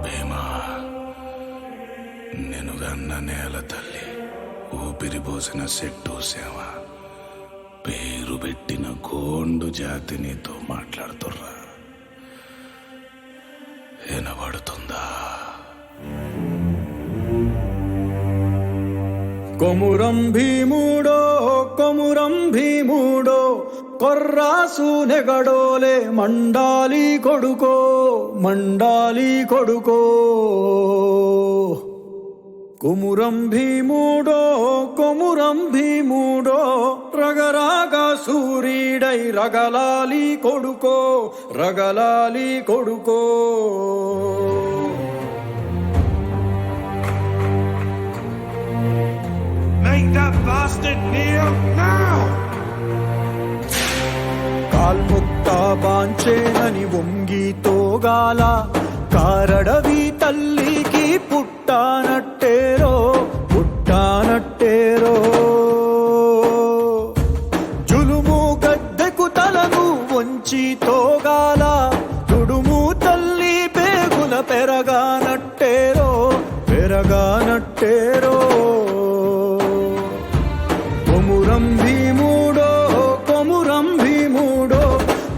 భీమా, నెనుగన్న నేల తల్లి, ఊపిరి పోసిన చెట్టు సేవ, పేరు పెట్టిన గోండు జాతి నీతో మాట్లాడుతుర్రా. వినబడుతుందా? కొమురం భీముడో కొమురం భీముడో, కొర్రాసు నెగడోలే మండాలి కొడుకో మండాలి కొడుకో. కొమురం భీముడో కొమురం భీముడో, రగరాగా సూరీడై రగలాలి కొడుకో రగలాలి కొడుకో. Make that bastard kneel now! కాల్ముక్తా బాంచేనని వంగి తోగాల, కారడవి తల్లికి పుట్టానట్టేరో పుట్టానట్టేరో. జులుము గద్దెకు తలను వంచి తోగాల, తుడుము తల్లి పేగుల పెరగానట్టేరో పెరగానట్టేరో. కొమురం భీముడో కొమురం భీముడో,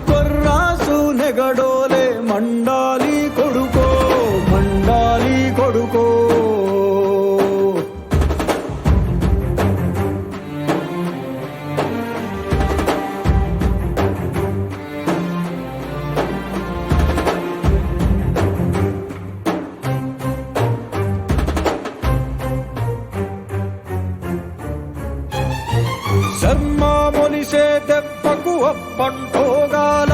కొర్రాసు నెగడోలే మండాలి కొడుకో మండాలి కొడుకో. శర్మ మొలిసే దెబ్బకు అప్పంటోగాల,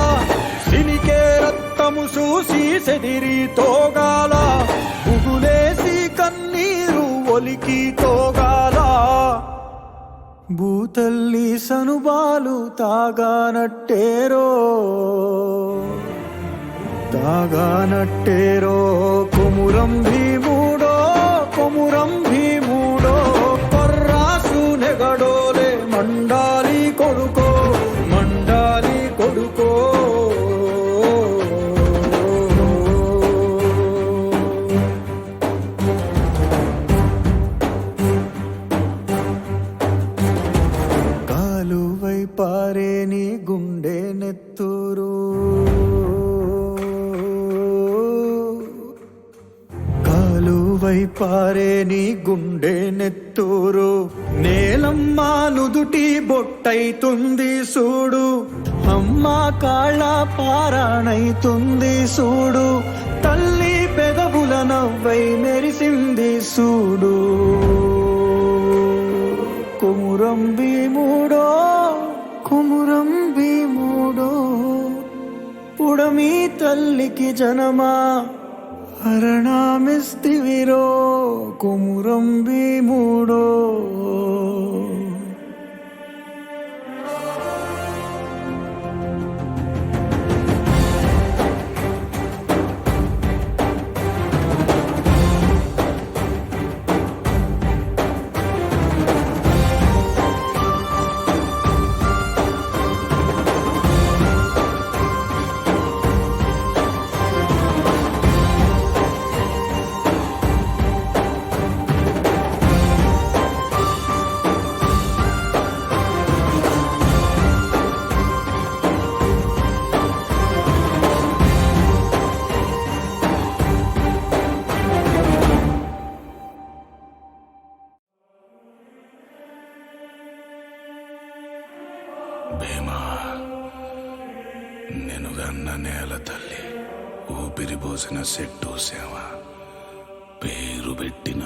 సినికే రక్తము చూసి సెదిరి తోగాల, బుగులేసి కన్నీరు ఒలికి తోగాల. భూతల్లి సనుబాలు తాగానట్టేరో తాగానట్టేరో. కొమురం భీముడో కొమురం భీముడో, కొర్రాసు నెగడోలే మండాలి కొడుకో మండాలి కొడుకో. కాలువై పారే నీ గుండె నెత్తూరు, కాలువై పారే నీ గుండె నెత్తూరు. నేలమ్మ నుదుటి బొట్టైతుంది సూడు, అమ్మ కాళ్ళ పారాణైతుంది సూడు, తల్లి పెదవుల నవ్వై మెరిసింది సూడు. కొమురం భీముడో కొమురం భీముడో, పుడమి తల్లికి జనమా హరణమిస్తివిరో కొమురం భీముడో. భీమా, నెనుగన్న నేల తల్లి, ఊపిరి పోసిన చెట్టు సేవ, పేరు పెట్టిన